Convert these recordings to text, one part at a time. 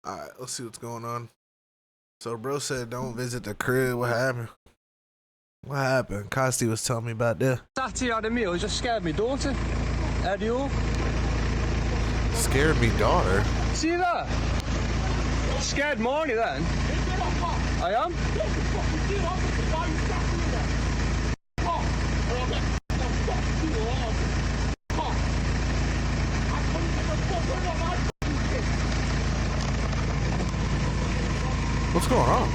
Alright, let's see what's going on. So bro said don't visit the crib. What happened? What happened? Costi was telling me about that. Saturday had a meal, it just scared me daughter. Eddie all. Scared me daughter. See that? Scared Marnie then. I am. What's going on?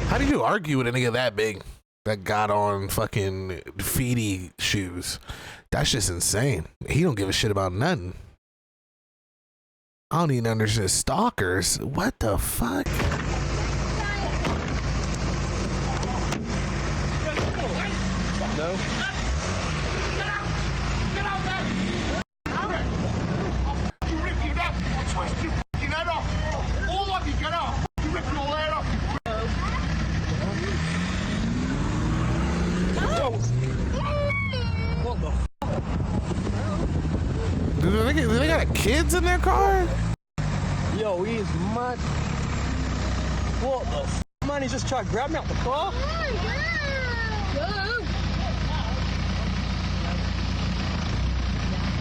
How do you argue with a nigga that big that got on fucking feety shoes? That's just insane. He don't give a shit about nothing. I don't even understand. Stalkers? What the fuck? No. Do they got kids in their car? Yo, he's mad. What the f? Man, he just tried to grab me out the car.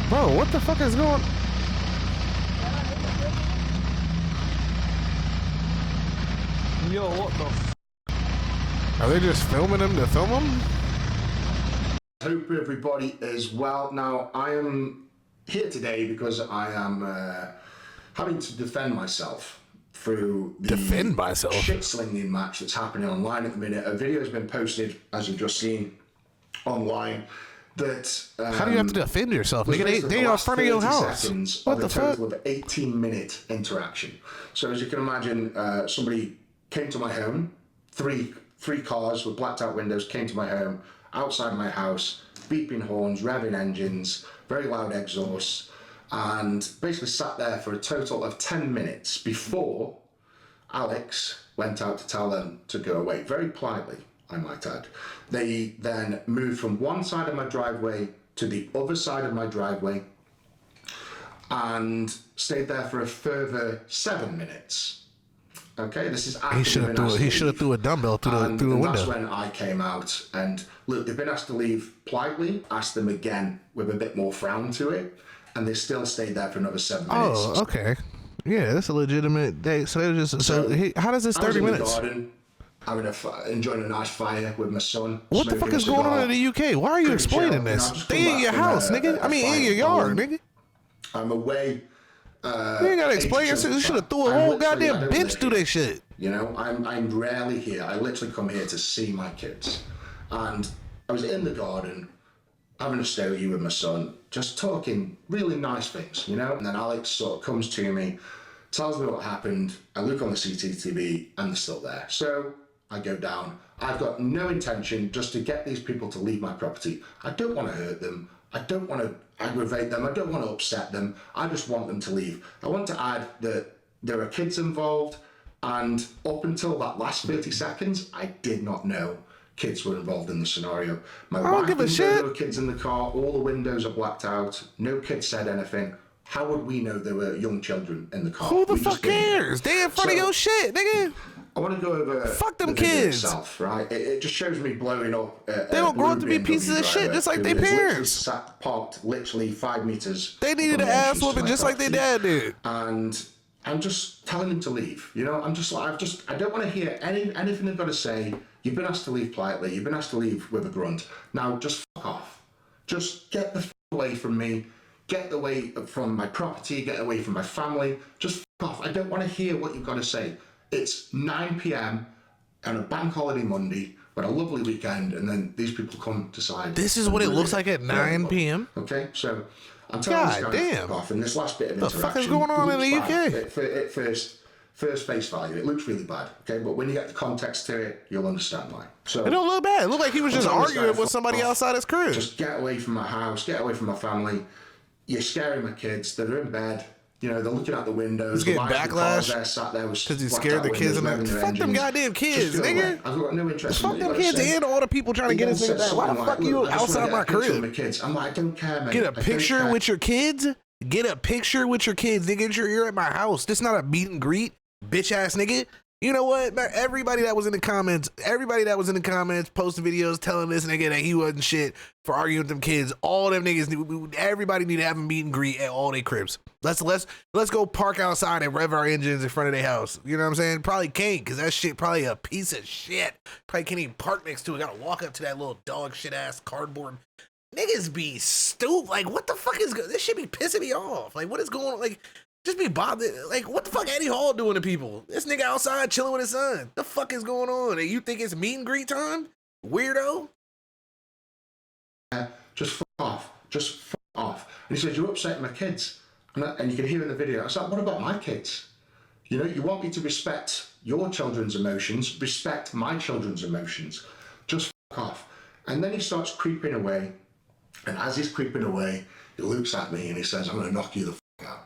Bro, what the fuck is going on? Yo, what the f? Are they just filming him to film him? Hope everybody is well. Now, I am here today because I am having to defend myself through the shit-slinging match that's happening online at the minute. A video has been posted, as you've just seen, online. That how do you have to defend yourself? Nigga, they are in front of your house. What the fuck? Of 18-minute interaction. So as you can imagine, somebody came to my home. Three cars with blacked out windows came to my home, outside my house, beeping horns, revving engines, very loud exhausts, and basically sat there for a total of 10 minutes before Alex went out to tell them to go away, very politely, I might add. They then moved from one side of my driveway to the other side of my driveway and stayed there for a further 7 minutes. Okay, this is after he should have threw a dumbbell through the window. That's when I came out and look, they've been asked to leave politely, asked them again with a bit more frown to it, and they still stayed there for another 7 minutes. Oh, okay. Yeah, that's a legitimate day. So they were just how does this 30 minutes? I was in the garden, enjoying a nice fire with my son. What the fuck is going on in the UK? Why are you explaining this? They in your house, nigga. I mean, in your yard, nigga. I'm away. You ain't gotta explain yourself. You should have threw a whole goddamn bench through that shit. You know, I'm rarely here. I literally come here to see my kids. And I was in the garden, having a stogie with my son, just talking really nice things, you know? And then Alex sort of comes to me, tells me what happened. I look on the CCTV and they're still there. So I go down. I've got no intention just to get these people to leave my property. I don't want to hurt them. I don't want to aggravate them. I don't want to upset them. I just want them to leave. I want to add that there are kids involved, and up until that last 30 seconds, I did not know kids were involved in the scenario. My wife didn't know there were kids in the car. All the windows are blacked out. No kids said anything. How would we know there were young children in the car? Who the fuck cares? They in front of your shit, nigga. I want to go over fuck them kids itself, right? It just shows me blowing up. They don't grow up to be pieces of shit just like their parents. Parked literally 5 meters. They needed an ass whooping just like their dad did. And I'm just telling them to leave. You know, I'm just like, I don't want to hear anything they've got to say. You've been asked to leave politely. You've been asked to leave with a grunt. Now just fuck off. Just get the fuck away from me. Get away from my property. Get away from my family. Just fuck off. I don't want to hear what you've got to say. It's 9 p.m. on a bank holiday Monday, but a lovely weekend, and then these people come decide. This is what it looks like at 9 p.m. Okay, so I'm telling this guy to fuck off, and this last bit of interaction. What the fuck is going on in the UK? At first face value, it looks really bad. Okay, but when you get the context to it, you'll understand why. So it don't look bad. It looked like he was just arguing with somebody outside his crib. Just get away from my house. Get away from my family. You're scaring my kids. They're in bed. You know, they're looking out the windows. He's getting backlash because he scared the kids. Fuck them goddamn kids, nigga. I've got no interest. Fuck them kids and all the people trying to get his nigga back. Why the fuck you outside my crib? I'm like, I don't care, man. Get a picture with your kids? Get a picture with your kids, nigga. You're at my house. This not a meet and greet, bitch ass nigga. You know what? Everybody that was in the comments posting videos telling this nigga that he wasn't shit for arguing with them kids. All them niggas, everybody need to have a meet and greet at all their cribs. Let's go park outside and rev our engines in front of their house. You know what I'm saying? Probably can't, because that shit probably a piece of shit. Probably can't even park next to it. Gotta walk up to that little dog shit ass cardboard. Niggas be stupid. Like, what the fuck is this shit be pissing me off? Like, what is going on? Like, just be bothered. Like, what the fuck Eddie Hall doing to people? This nigga outside chilling with his son. The fuck is going on? And you think it's meet and greet time? Weirdo? Just fuck off. Just fuck off. And he says, you're upsetting my kids. And you can hear in the video, I was like, what about my kids? You know, you want me to respect your children's emotions, respect my children's emotions. Just fuck off. And then he starts creeping away. And as he's creeping away, he looks at me and he says, I'm going to knock you the fuck out.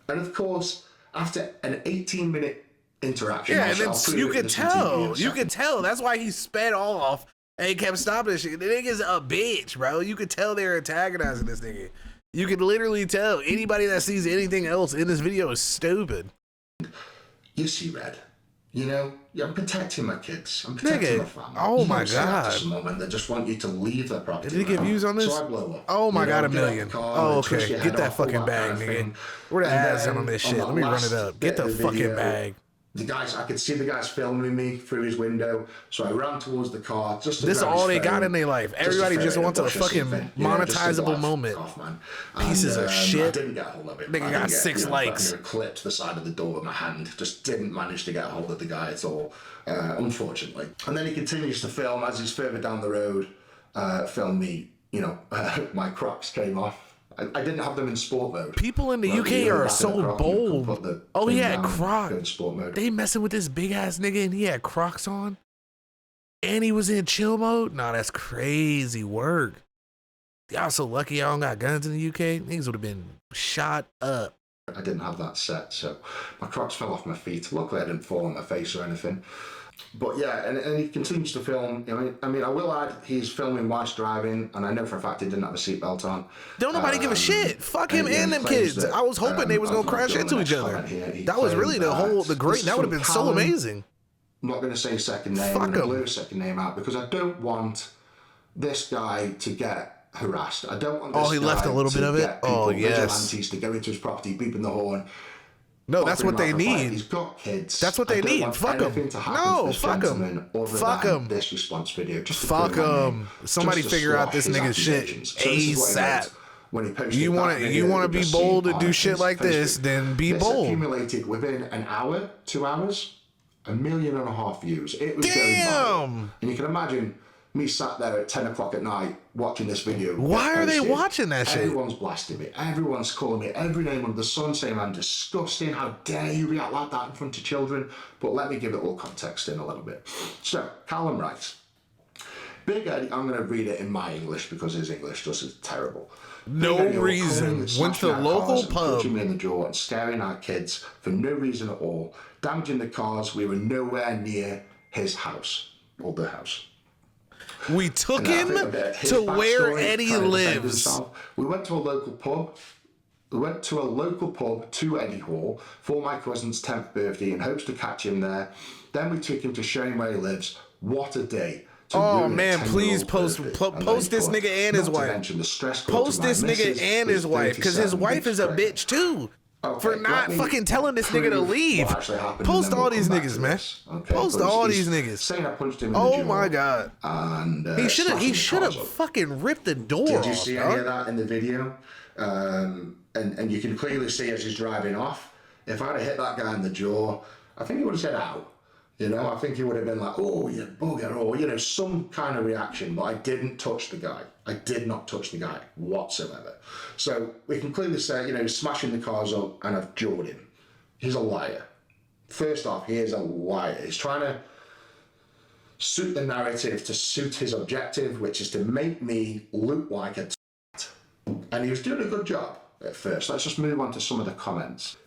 And of course, after an 18-minute interaction, yeah, and then you could tell. That's why he sped off and he kept stopping this shit. The nigga's a bitch, bro. You could tell they're antagonizing this nigga. You could literally tell. Anybody that sees anything else in this video is stupid. You see red. You know, I'm protecting my kids. I'm protecting my family. Oh my God. Someone they just want you to leave their property. Did he get views on this? So I blow up. Oh my God, 1 million. Oh, okay. Get that fucking bag, nigga. Where the ads on this shit? Let me run it up. Get the fucking bag. The guys, I could see the guys filming me through his window, so I ran towards the car. Just to this is all they got in their life. Everybody just wants a fucking monetizable moment. Pieces of shit. I didn't get a hold of it. Nigga got 6 likes. I clipped the side of the door with my hand. Just didn't manage to get a hold of the guy at all, unfortunately. And then he continues to film as he's further down the road. Film me, you know, my Crocs came off. I didn't have them in sport mode. People in the UK are so bold. Oh, he had Crocs. They messing with this big ass nigga and he had Crocs on? And he was in chill mode? Nah, that's crazy work. Y'all so lucky y'all don't got guns in the UK. Niggas would have been shot up. I didn't have that set, so my Crocs fell off my feet. Luckily, I didn't fall on my face or anything. But yeah, and he continues to film. I mean, I will add, he's filming whilst driving, and I know for a fact he didn't have a seatbelt on. Don't nobody give a shit. Fuck him and them kids. I was hoping they was gonna crash into each other. That was really the great. That would have been so amazing. I'm not going to say his second name. I'm going to blur his second name out because I don't want this guy to get harassed. I don't want this he left a little bit of it. Oh yes. Vigilantes to go into his property, beeping the horn. No, that's what they need. He's got kids. That's what they need. Fuck him. No, fuck him. Fuck him. This response video. Just fuck him. Somebody figure out this nigga's shit ASAP. You want to be bold and do shit like this, then be bold. Accumulated within an hour, 2 hours, 1.5 million views. It was going viral. And you can imagine me sat there at 10 o'clock at night watching this video. Why are they watching that shit? Everyone's blasting me. Everyone's calling me every name under the sun, saying I'm disgusting. How dare you react like that in front of children? But let me give it all context in a little bit. So, Callum writes, Big Eddie, I'm going to read it in my English because his English just is terrible. No reason. Went to the local pub. Punching me in the jaw and scaring our kids for no reason at all. Damaging the cars. We were nowhere near his house. Or the house. We took him to where Eddie lives. We went to a local pub. We went to a local pub to Eddie Hall for my cousin's 10th birthday in hopes to catch him there. Then we took him to show him where he lives. What a day. Oh man, please post this nigga and his wife. Post this nigga and his wife, because his wife is a bitch too. For not fucking telling this nigga to leave. Post all these niggas, man. Post all these niggas. Saying I punched him in the oh jaw, my God. And he should have fucking ripped the door off. Did you see any of that in the video? And you can clearly see as he's driving off. If I'd have hit that guy in the jaw, I think he would have said ow. You know, I think he would have been like, oh, you bugger, or, you know, some kind of reaction, but I didn't touch the guy. I did not touch the guy whatsoever. So we can clearly say, you know, he's smashing the cars up and I've jawed him. He's a liar. First off, he is a liar. He's trying to suit the narrative to suit his objective, which is to make me look like a t***. And he was doing a good job at first. Let's just move on to some of the comments.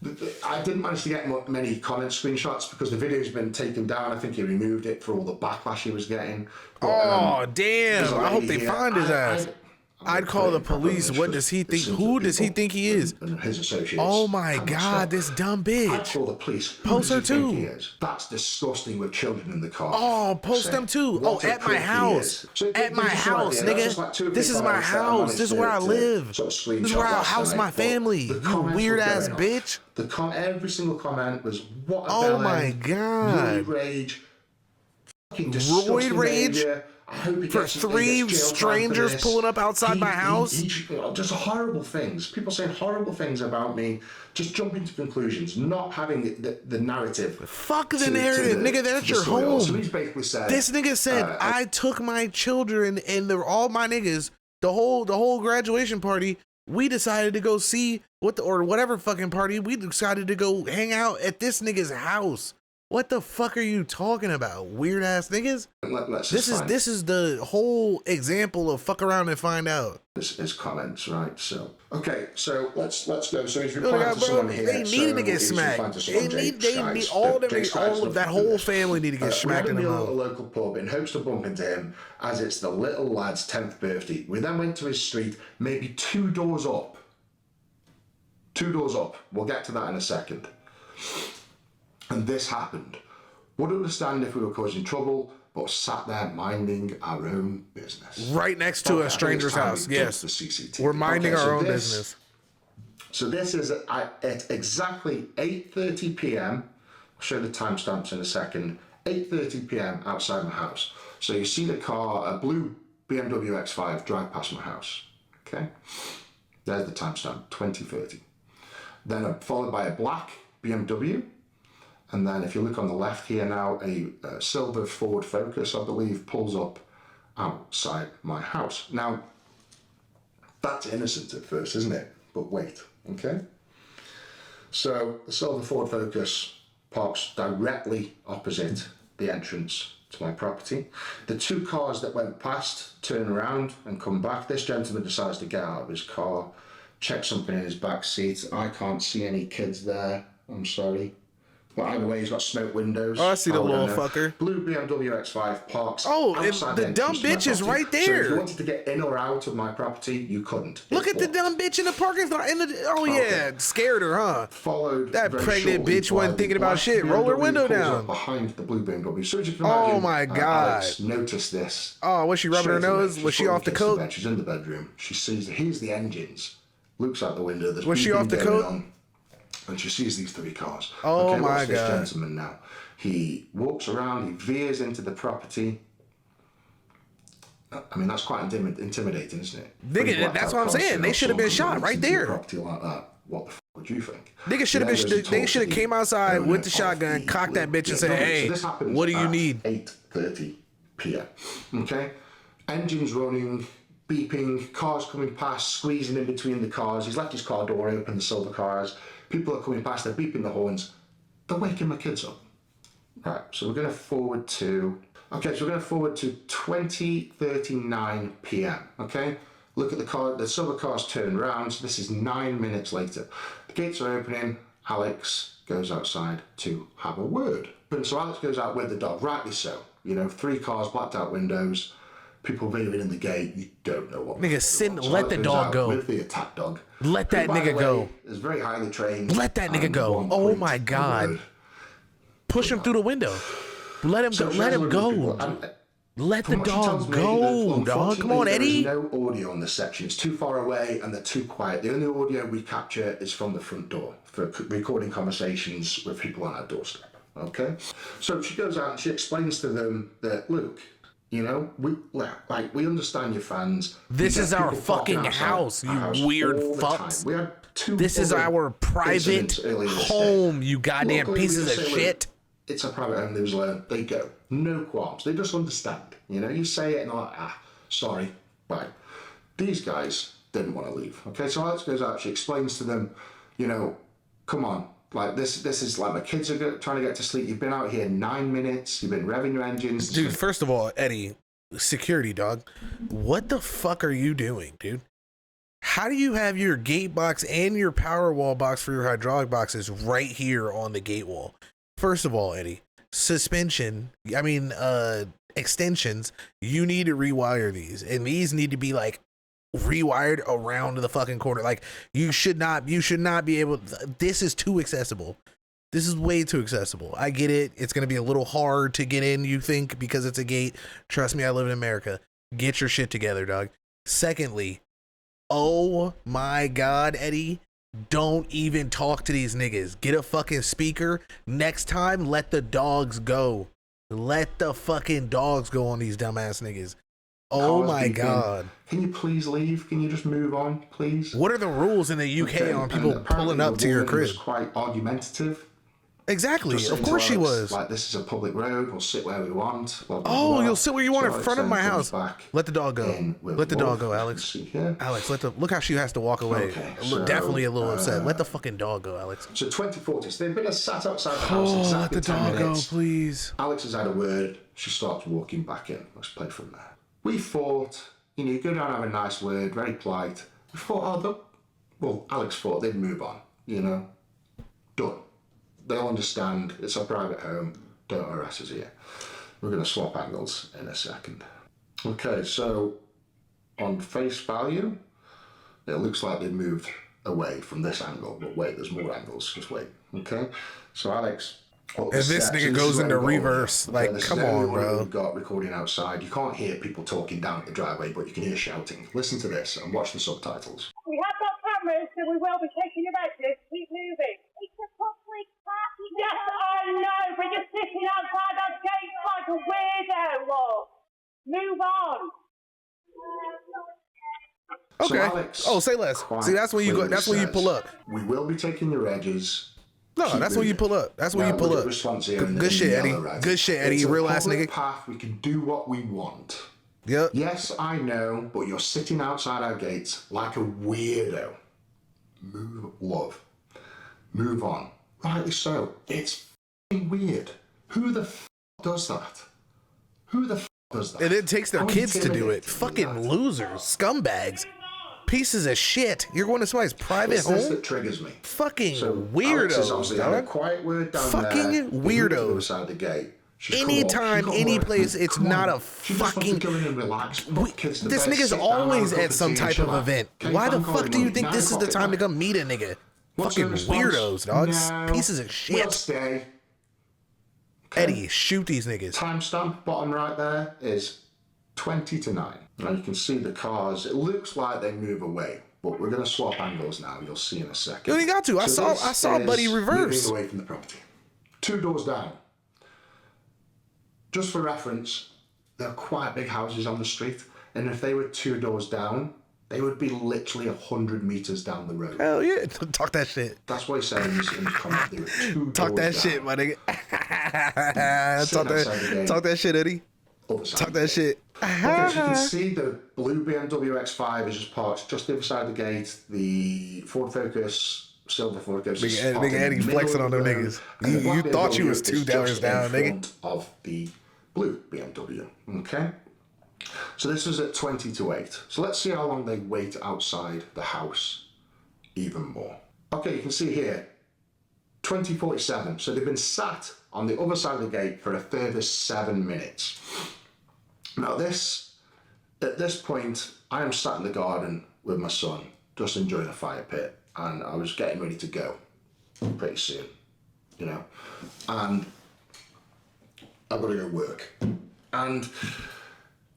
I didn't manage to get many comment screenshots because the video's been taken down. I think he removed it for all the backlash he was getting. But, damn. I hope they find his ass. I'd call the police. What does he think? Who does he think he is? And his associates. Oh my God, this dumb bitch. I'd call the police. Post her too. That's disgusting with children in the car. Oh, post them too. Oh, at my house. At my house, nigga. This is my house. This is where I live. This is where I house my family. You weird ass bitch. Every single comment was what a oh my God. Roid rage. Roid rage? For three strangers pulling up outside my house? Just horrible things. People saying horrible things about me, just jumping to conclusions, not having the narrative. Fuck the narrative, nigga. That's your home. So he's basically said, this nigga said, I took my children and all my niggas, the whole graduation party. We decided to go see or whatever fucking party. We decided to go hang out at this nigga's house. What the fuck are you talking about, weird ass niggas? This is the whole example of fuck around and find out. His comments, right? So okay, so let's go. So he's replying to someone here. They needed to get smacked. They need all of that whole family need to get smacked in the mouth. At a local pub in hopes to bump into him as it's the little lad's 10th birthday. We then went to his street, maybe 2 doors up. 2 doors up. We'll get to that in a second. And this happened. Would understand if we were causing trouble, but sat there minding our own business. Right next to a stranger's house, yes. We're minding our own business. So this is at exactly 8:30 p.m. I'll show the timestamps in a second. 8:30 p.m. outside my house. So you see the car, a blue BMW X5, drive past my house. Okay? There's the timestamp, 20:30. Then followed by a black BMW. And then if you look on the left here now, a silver Ford Focus, I believe, pulls up outside my house. Now, that's innocent at first, isn't it? But wait, okay? So the silver Ford Focus parks directly opposite the entrance to my property. The 2 cars that went past turn around and come back. This gentleman decides to get out of his car, check something in his back seat. I can't see any kids there, I'm sorry. Well, either way, he's got smoke windows. Oh, I see the little fucker. Blue BMW X5 parks. Oh, and the dumb bitch is right there. So if you wanted to get in or out of my property, you couldn't. Look at the dumb bitch in the parking lot. Yeah, scared her, huh? Followed that pregnant bitch wasn't thinking about shit. Roll her window down. Behind the blue BMW. So as you can imagine, oh my God. Alex noticed this. Oh, was she rubbing her nose? Was she off the coat? She's in the bedroom. She sees, here's the engines. Looks out the window. Was she off the coat? And she sees these 3 cars. Oh okay, my God. God. This gentleman now. He walks around, he veers into the property. I mean, that's quite intimidating, isn't it? Nigga, that's what I'm saying. They should have been shot right there. Property like that. What the fuck would you think? Nigga should have been. They should have came outside with the shotgun, cocked that bitch, and said, "Hey, what do you need?" 8:30 p.m. Okay, engines running, beeping, cars coming past, squeezing in between the cars. He's left his car door open, the silver cars. People are coming past, they're beeping the horns. They're waking my kids up. Right, so we're going to forward to 20:39 p.m. Okay, look at the car. The silver cars turn around. So this is 9 minutes later. The gates are opening. Alex goes outside to have a word. So Alex goes out with the dog, rightly so. 3 cars, blacked out windows. People veering in the gate, you don't know what. Nigga, let the dog go. With the attack dog. Let that nigga go. Is very highly trained. Let that nigga go. Oh my God. Push him through the window. Let him go. Let him go. Let the dog go, dog. Come on, Eddie. There's no audio on this section. It's too far away and they're too quiet. The only audio we capture is from the front door for recording conversations with people on our doorstep. Okay? So she goes out and she explains to them that, look, we understand your fans. This is our fucking house, you weird fucks. We had 2 this is our private home, you goddamn pieces of shit. It's a private home, they learn. They go. No qualms. They just understand. You say it and they're like, sorry, bye. These guys didn't want to leave. Okay, so Alex goes out, she explains to them, come on. Like this is like my kids are trying to get to sleep. You've been out here 9 minutes. You've been revving your engines. Dude, first of all, Eddie, security dog, what the fuck are you doing, dude? How do you have your gate box and your power wall box for your hydraulic boxes right here on the gate wall? First of all, Eddie, extensions, you need to rewire these, and these need to be like rewired around the fucking corner. Like you should not be able. This is too accessible. This is way too accessible. I get it. It's going to be a little hard to get in, you think, because it's a gate. Trust me, I live in America. Get your shit together, dog. Secondly, oh my God, Eddie, don't even talk to these niggas. Get a fucking speaker. Next time, let the dogs go. Let the fucking dogs go on these dumbass niggas. Oh my God. Can you please leave? Can you just move on, please? What are the rules in the UK on people pulling up to your crib? Was quite argumentative. Exactly. Of course she was. Like, this is a public road. We'll sit where we want. Oh, you'll sit where you want in front of my house. Let the dog go. Let the dog go, Alex. Alex, look how she has to walk away. Okay, so, definitely a little upset. Let the fucking dog go, Alex. So 2040. So they've been sat outside the house exactly let the 10 dog minutes. go, please. Alex has had a word. She starts walking back in. Let's play from there. We thought, you go down and have a nice word, very polite. We thought, Alex thought they'd move on, Done. They'll understand. It's our private home. Don't harass us here. We're going to swap angles in a second. Okay, so on face value, it looks like they moved away from this angle. But wait, there's more angles. Just wait. Okay, so Alex. And this nigga goes into reverse. Like, come on, bro. We've got recording outside. You can't hear people talking down at the driveway, but you can hear shouting. Listen to this and watch the subtitles. We have got cameras, so we will be taking your edges. Keep moving. It's a public park. Yes, I know, but you're sitting outside our gates like a weirdo, love. Move on. Okay. So Alex, say less. See, that's when you go. That's when you pull up. We will be taking your edges. No, that's when you pull up. That's when you pull up. Good shit, Eddie. Good shit, Eddie. Real ass nigga. Path. We can do what we want. Yep. Yes, I know, but you're sitting outside our gates like a weirdo. Move, love. Move on. Rightly so. It's f***ing weird. Who the f*** does that? Who the f*** does that? And it takes their kids to do it. Fucking losers. Scumbags. Pieces of shit. You're going to somebody's private home? It's this that triggers me. Fucking so weirdos, dog. A quiet word down fucking there. Weirdos. Beside the gate. Anytime, any place, it's not a fucking. This nigga's always at some type of event. Why the fuck do you think this is the time to come meet a nigga? Fucking weirdos, dogs. Pieces of shit. We'll stay. Eddie, shoot these niggas. Timestamp, bottom right there, is 20 to 9. Now you can see the cars. It looks like they move away, but we're going to swap angles now. You'll see in a second. You only got to. I saw Buddy reverse. Moving away from the property. 2 doors down. Just for reference, there are quite big houses on the street, and if they were 2 doors down, they would be literally 100 meters down the road. Hell yeah. Talk that shit. That's what he said in the comment. They were 2 Talk that doors shit, down. my nigga. Talk that shit, Eddie. Talk that shit. Okay, so you can see the blue BMW X5 is just parked just the other side of the gate. The Ford Focus, silver Ford Focus. Big Eddie flexing on them niggas. You thought you was $2 down, nigga. Of the blue BMW. Okay. So this was at 20 to 8. So let's see how long they wait outside the house. Even more. Okay, you can see here, 20:47. So they've been sat on the other side of the gate for a further 7 minutes. Now at this point, I am sat in the garden with my son, just enjoying a fire pit, and I was getting ready to go pretty soon, and I've got to go work. And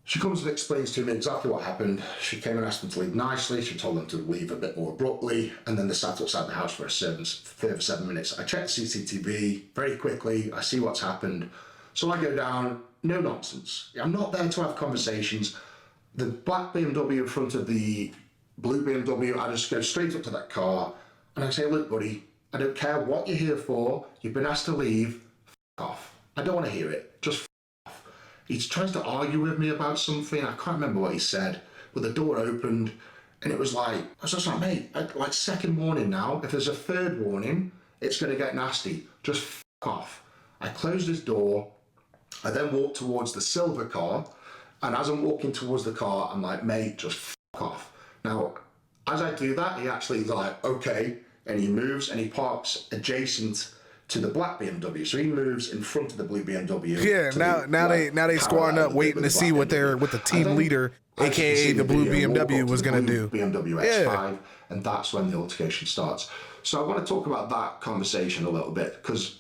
she comes and explains to me exactly what happened. She came and asked them to leave nicely. She told them to leave a bit more abruptly, and then they sat outside the house for a further 7 minutes. I checked CCTV very quickly. I see what's happened. So I go down, no nonsense. I'm not there to have conversations. The black BMW in front of the blue BMW, I just go straight up to that car and I say, look, buddy, I don't care what you're here for. You've been asked to leave. F*** off. I don't want to hear it. Just f*** off. He tries to argue with me about something. I can't remember what he said, but the door opened and it was like, I was just like, mate, like second warning now. If there's a third warning, it's going to get nasty. Just f*** off. I closed his door. I then walked towards the silver car, and as I'm walking towards the car, I'm like, mate, just f*** off. Now, as I do that, he actually is like, okay, and he moves and he parks adjacent to the black BMW. So he moves in front of the blue BMW. Yeah, now they squaring up, waiting to see what the team leader, aka the blue BMW, was gonna do. BMW X5, and that's when the altercation starts. So I want to talk about that conversation a little bit, because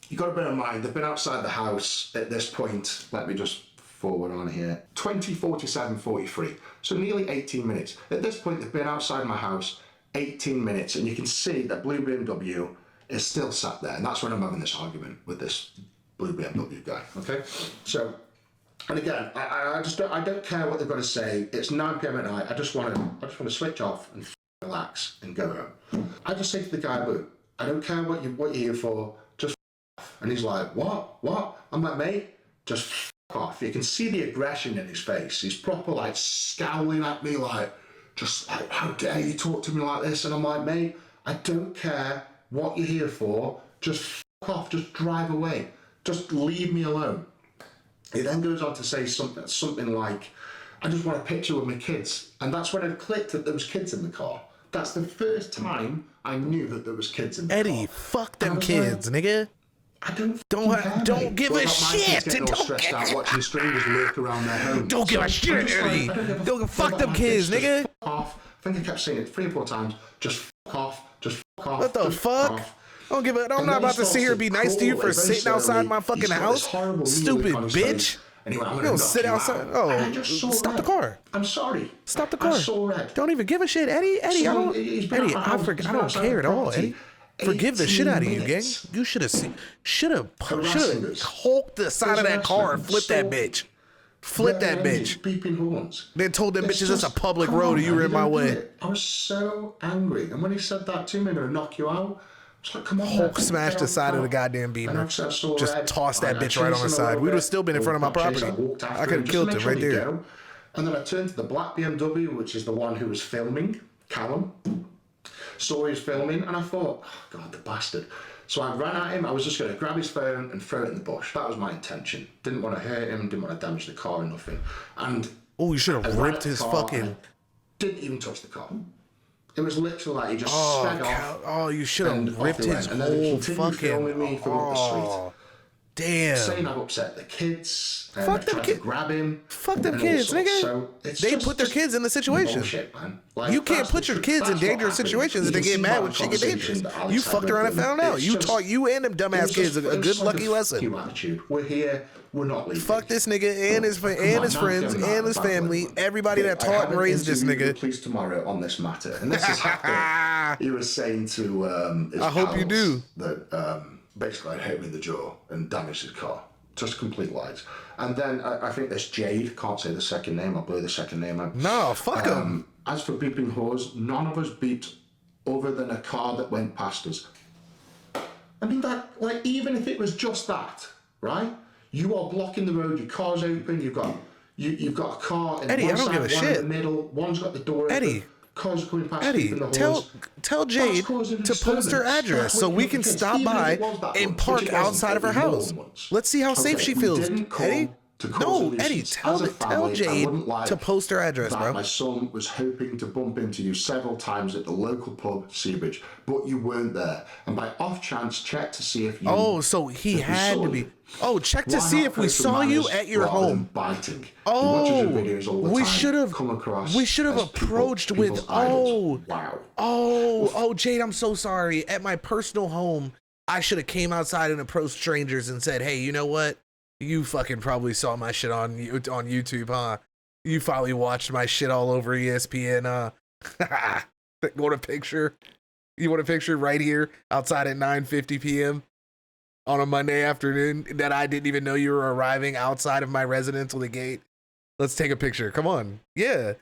you got to bear in mind they've been outside the house at this point. Let me just forward on here. 20:47:43. So nearly 18 minutes. At this point, they've been outside my house 18 minutes, and you can see that blue BMW is still sat there, and that's when I'm having this argument with this blue BMW guy. Okay, so, and again, I don't care what they've got to say. It's 9 p.m. at night. I just want to switch off and relax and go home. I just say to the guy, look, I don't care what you're here for. Just off. And he's like, what? I'm like, mate, just off. You can see the aggression in his face. He's proper like scowling at me, like, just like, how dare you talk to me like this? And I'm like, mate, I don't care what you're here for. Just off. Just drive away. Just leave me alone. He then goes on to say something like, I just want a picture with my kids. And that's when I clicked that there was kids in the car. That's the first time I knew that there was kids in the car. Eddie, fuck them kids, like, nigga. I don't give a shit. Watching strangers lurk around their homes. Don't give a shit, Eddie. Don't fuck them kids, nigga. Off. I think I kept saying it 3 or 4 times. Just fuck off. Just fuck off. What the fuck? I'm not about to sit here and be nice to you for sitting outside my fucking house. Stupid bitch. Anyway, I'm you don't sit outside. Oh, stop the car. I'm sorry. Stop the car. I saw red. Don't even give a shit, Eddie. I don't care at all, Eddie. Forgive the shit out of you, gang. You should have hulked the side of that car and flipped that bitch. Flip that bitch. Beeping horns. Then told them bitches it's a public road and you were in my way. I was so angry. And when he said that to me, I'm going to knock you out. I was like, come on. Hulk smashed the side of the goddamn Beamer. Just tossed that bitch right on the side. We would have still been in front of my property. I could have killed him right there. And then I turned to the black BMW, which is the one who was filming, Callum. Saw he was filming, and I thought, oh God, the bastard. So I ran at him. I was just going to grab his phone and throw it in the bush. That was my intention. Didn't want to hurt him, didn't want to damage the car or nothing. And you should have ripped his fucking... Didn't even touch the car. It was literally like he just sped off. Oh, you should have ripped his whole fucking... filming me from up the street. Damn. Saying I've upset the kids. Fuck them kids. Grab him. Fuck them kids, nigga. So they put their kids in the situation. Bullshit, man. Like, you can't put your kids in dangerous situations if they get mad when shit get dangerous. You fucked around and found out. You taught you and them dumbass kids a good lucky lesson. We're here. We're not leaving. Fuck this nigga and his friends and his family. Everybody that taught and raised this nigga. Please tomorrow on this matter. And this is after he was saying to his I hope you do. That basically I hit him in the jaw and damaged his car. Just complete lies. And then I think this Jade, can't say the second name, I'll blur the second name out. No, fuck him. As for beeping whores, none of us beeped other than a car that went past us. I mean, that, like, even if it was just that, right? You are blocking the road, your car's open, you've got a car in Eddie, one I don't side, give a one shit. in the middle, one's got the door Eddie. open. Cars are coming past. Eddie, tell Jade to post her address so we can stop by and park outside of her house. Let's see how safe she feels. Eddie? No, Eddie, tell Jade to post her address, bro. My son was hoping to bump into you several times at the local pub, Seabridge, but you weren't there. And by off chance, check to see if you... Oh, so he had to be... Oh, check to see if we saw you at your home. Biting. Oh, we should have approached with... Oh, wow. Oh, Jade, I'm so sorry. At my personal home, I should have came outside and approached strangers and said, hey, you know what? You fucking probably saw my shit on YouTube, huh? You probably watched my shit all over ESPN, huh? Want a picture? You want a picture right here outside at 9:50 p.m. on a Monday afternoon that I didn't even know you were arriving outside of my residence with a gate? Let's take a picture. Come on. Yeah.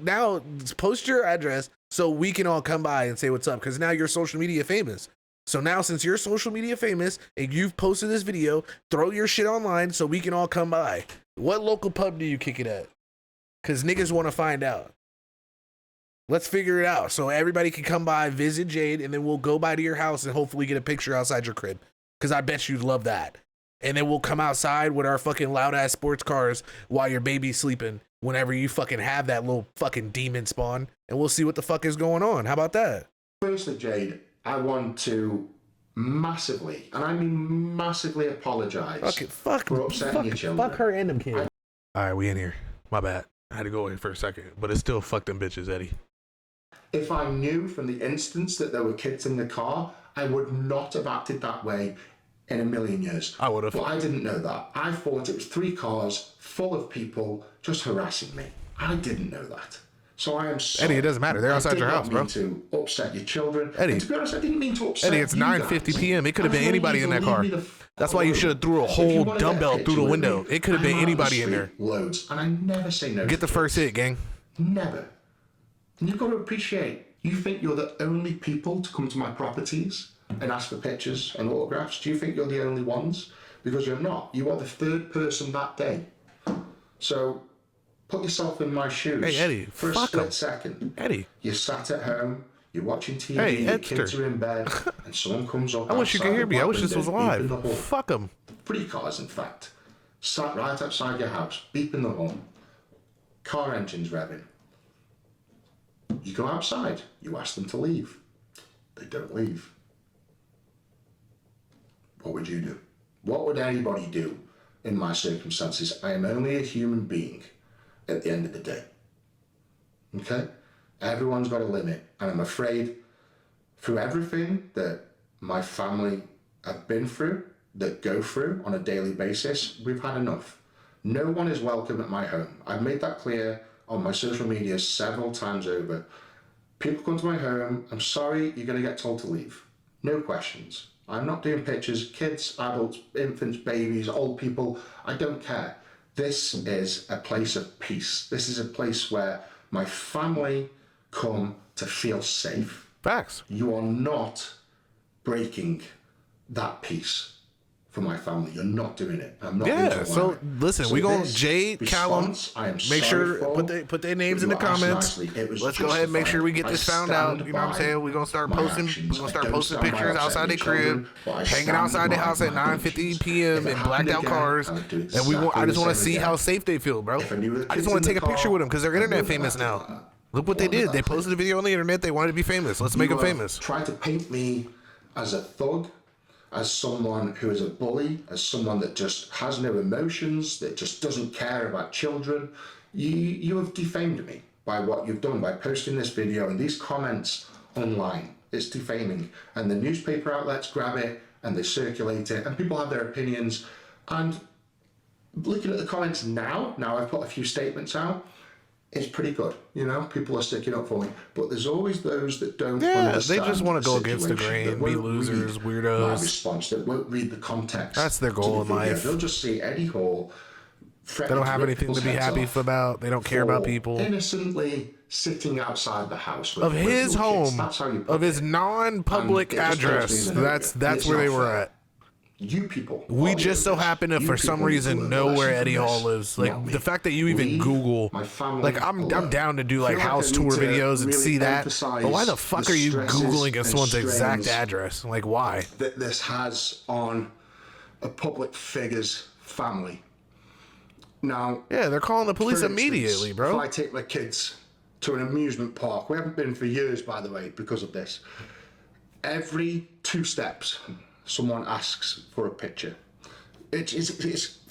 Now post your address so we can all come by and say what's up, because now you're social media famous. So now, since you're social media famous and you've posted this video, throw your shit online so we can all come by. What local pub do you kick it at? Because niggas want to find out. Let's figure it out so everybody can come by, visit Jade, and then we'll go by to your house and hopefully get a picture outside your crib. Because I bet you'd love that. And then we'll come outside with our fucking loud-ass sports cars while your baby's sleeping whenever you fucking have that little fucking demon spawn, and we'll see what the fuck is going on. How about that? Firstly, Jade, I want to massively, and I mean massively, apologize for upsetting your children. Fuck her and them kids. All right, we in here. My bad. I had to go away for a second, but it's still fuck them bitches, Eddie. If I knew from the instance that there were kids in the car, I would not have acted that way in a million years. I would have. But I didn't know that. I thought it was 3 cars full of people just harassing me. I didn't know that. So I am sorry. Eddie, it doesn't matter. They're outside your house, bro. I didn't mean to upset your children. Eddie. And to be honest, I didn't mean to upset Eddie, it's 9:50 p.m. It could have been anybody in that car. That's why you should have threw a If you whole wanna dumbbell get a through the picture with window. me, It could have been I'm out on the anybody in there. street loads, and I never say no. Get the first hit, gang. Never. And you've got to appreciate, you think you're the only people to come to my properties and ask for pictures and autographs? Do you think you're the only ones? Because you're not. You are the 3rd person that day. So put yourself in my shoes. Hey, Eddie, for a fuck split 'em. second. Eddie. You're sat at home, you're watching TV, Hey, your Edster. kids are in bed, and someone comes up. I wish you could outside hear the me. I wish window, this was beeping the live. horn. Fuck them. 3 cars, in fact, sat right outside your house, beeping the horn. Car engines revving. You go outside, you ask them to leave. They don't leave. What would you do? What would anybody do in my circumstances? I am only a human being at the end of the day. Okay? Everyone's got a limit. And I'm afraid through everything that my family have been through, that go through on a daily basis, we've had enough. No one is welcome at my home. I've made that clear on my social media several times over. People come to my home, I'm sorry, you're going to get told to leave. No questions. I'm not doing pictures, kids, adults, infants, babies, old people, I don't care. This is a place of peace. This is a place where my family come to feel safe. Facts. You are not breaking that peace for my family. You're not doing it. I'm not going to allow So it. listen, So we gonna this Jade, Callum, response, I am make sure sorry for, put their names in the but you asked comments. nicely. It was Let's go ahead and make sure we get justified. this I found out. stand You know what I'm by saying? We're gonna start my posting. actions. We're gonna start I don't posting stand by pictures outside upsetting their crib, children, but I hanging stand outside the by house at my 9:50 convictions. p.m. If it in happened blacked out again, cars, I would do and exactly I just the want to same see again. how safe they feel, bro. If I knew the I kids just want in to take the a picture car, with them because they're I internet wouldn't famous have done now. that. Look what they Wouldn't did. have They done posted a video on the internet. They wanted to be famous. Let's make them famous. Try to paint me as a thug, as someone who is a bully, as someone that just has no emotions, that just doesn't care about children. You have defamed me by what you've done, by posting this video and these comments online. It's defaming. And the newspaper outlets grab it and they circulate it and people have their opinions. And looking at the comments now I've put a few statements out, it's pretty good, you know, people are sticking up for me, but there's always those that don't understand. They just want to go against the situation, grain, that be won't losers, read my weirdos. response, that won't read the context. That's their goal to the in video. life. They'll just see Eddie Hall. They don't have anything to be happy about. They don't care about people. Innocently sitting outside the house Of his home, That's how you put of his it. non-public And it just address. tells me that That's it's where not they were fair. at. You people. We all just so know this. happen to, You for some people need to reason, learn know a lesson where from Eddie this, Hall lives. Like not me. the fact that you even Leave Google, my family like I'm alone. down to do like Feel like house I tour need to videos and really see that. emphasize But why the fuck the are you stresses Googling and someone's exact strains address? Like why? that this has on a public figure's family. Now, Yeah, they're calling the police for instance, immediately, bro. If I take my kids to an amusement park, we haven't been for years, by the way, because of this. Every 2 steps, someone asks for a picture. It's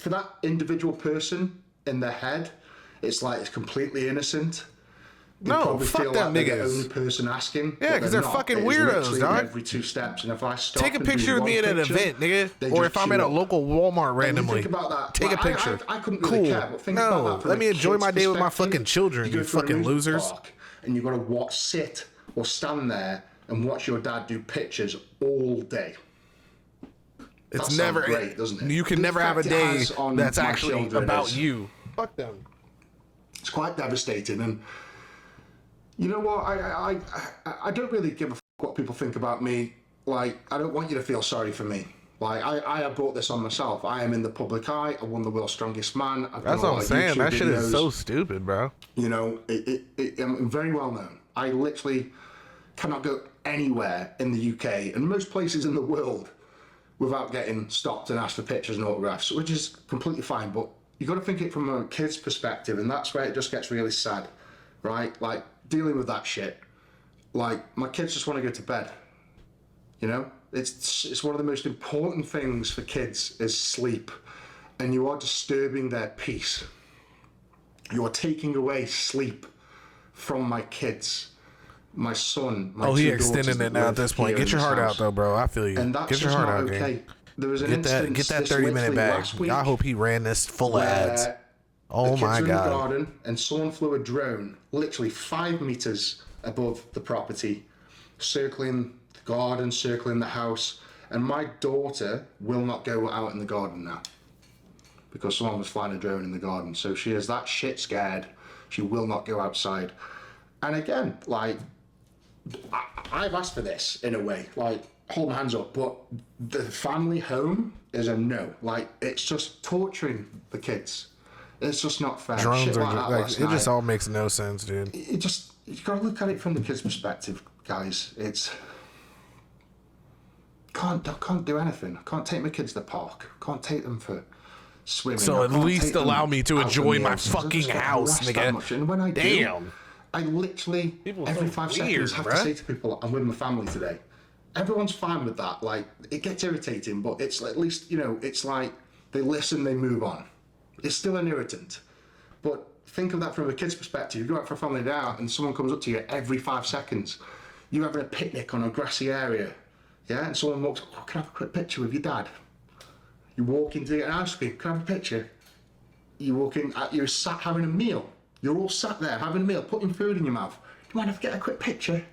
for that individual person in their head. It's like it's completely innocent. They No, probably fuck feel them like they're the niggas. only person asking. Yeah, but 'cause they're not. fucking It is weirdos, literally dog. Every 2 steps, and if I stop Take a and do picture of me one at an picture, event, nigga. they Or just if I'm queue at a up. local Walmart And you randomly. think about that. Take a Like, picture. I couldn't Cool. really care, but think about No, that from let a me enjoy kid's my day with my perspective. fucking children, go you to an fucking amusement losers. park And you got to sit or stand there and watch your dad do pictures all day. It's That never sounds great, doesn't it? You can The never have a effect it day has on that's my actually children about is- you. Fuck them. It's quite devastating, and you know what? I don't really give a fuck what people think about me. Like, I don't want you to feel sorry for me. Like, I have brought this on myself. I am in the public eye. I won the world's strongest man. I've That's done a what I'm lot of saying. YouTube That shit is videos. so stupid, bro. You know, I'm very well known. I literally cannot go anywhere in the UK and most places in the world without getting stopped and asked for pictures and autographs, which is completely fine. But you got to think it from a kid's perspective, and that's where it just gets really sad, right? Like dealing with that shit. Like my kids just want to go to bed, you know, It's one of the most important things for kids is sleep, and you are disturbing their peace. You are taking away sleep from my kids, my son, my he two extending daughters it now at this point. Get your heart out though, bro. I feel you. And that's Get your just heart not out, okay. gang. There was an Get that 30-minute bag. I hope he ran this full of ads. Oh my the kids were in the god. garden and someone flew a drone literally 5 meters above the property, circling the garden, circling the house, and my daughter will not go out in the garden now because someone was flying a drone in the garden. So she is that shit scared. She will not go outside. And again, like, I've asked for this in a way, like, hold my hands up, but the family home is a no. Like, it's just torturing the kids. It's just not fair. Drones Shit are like that like, last it just night. all makes no sense, dude. You gotta look at it from the kids' perspective, guys. I can't do anything. I can't take my kids to the park. I can't take them for swimming. So at least allow me to enjoy my I just fucking get house, harassed that much. nigga. And when I Damn. do, I literally every 5 seconds have to say to people, I'm with my family today. Everyone's fine with that. Like, it gets irritating, but it's at least, it's like they listen, they move on. It's still an irritant. But think of that from a kid's perspective. You go out for a family day out and someone comes up to you every 5 seconds. You're having a picnic on a grassy area, yeah? And someone walks, oh, can I have a quick picture with your dad? You walk in to get an ice cream, can I have a picture? You walk in, you're sat having a meal. You're all sat there having a meal, putting food in your mouth. You mind if I get a quick picture?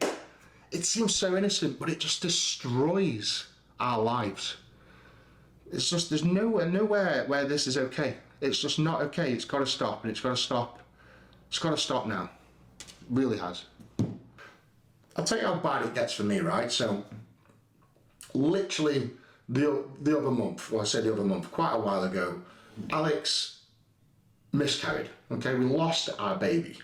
It seems so innocent, but it just destroys our lives. It's just, there's nowhere where this is okay. It's just not okay. It's got to stop, and it's got to stop. It's got to stop now. It really has. I'll tell you how bad it gets for me, right? So, literally the other month, well, I say the other month, quite a while ago, Alex miscarried. Okay, we lost our baby.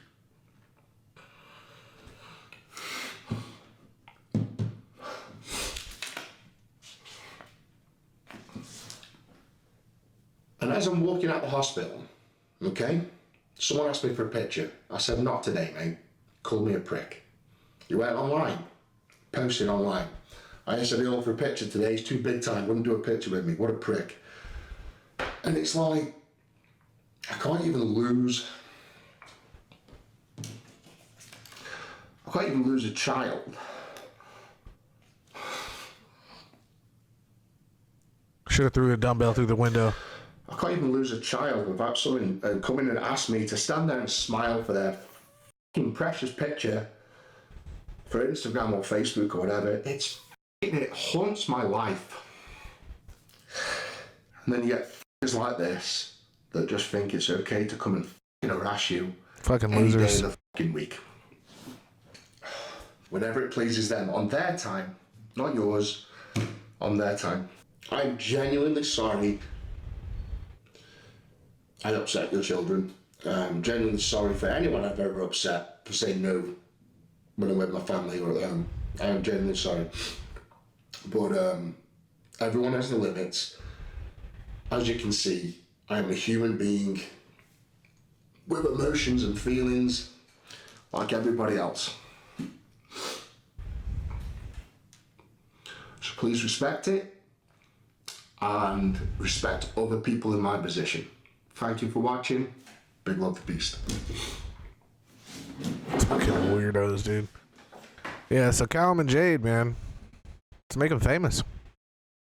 And as I'm walking out the hospital, okay, someone asked me for a picture. I said, not today, mate. Call me a prick. He went online, posted online. I said, he'll for a picture today. He's too big time. Wouldn't do a picture with me. What a prick. And it's like, I can't even lose a child. Should have threw a dumbbell through the window. I can't even lose a child without someone coming and ask me to stand there and smile for their fucking precious picture for Instagram or Facebook or whatever. It haunts my life. And then you get f***ers like this that just think it's okay to come and f***ing harass you Fucking any losers. day of the fucking week. Whenever it pleases them, on their time, not yours, on their time. I'm genuinely sorry I upset your children. I'm genuinely sorry for anyone I've ever upset for saying no when I'm with my family or at home. I am genuinely sorry. But everyone has their limits. As you can see, I am a human being with emotions and feelings like everybody else. So please respect it and respect other people in my position. Thank you for watching. Big love to Beast. Fucking weirdos, dude. Yeah, so Callum and Jade, man. Let's make them famous.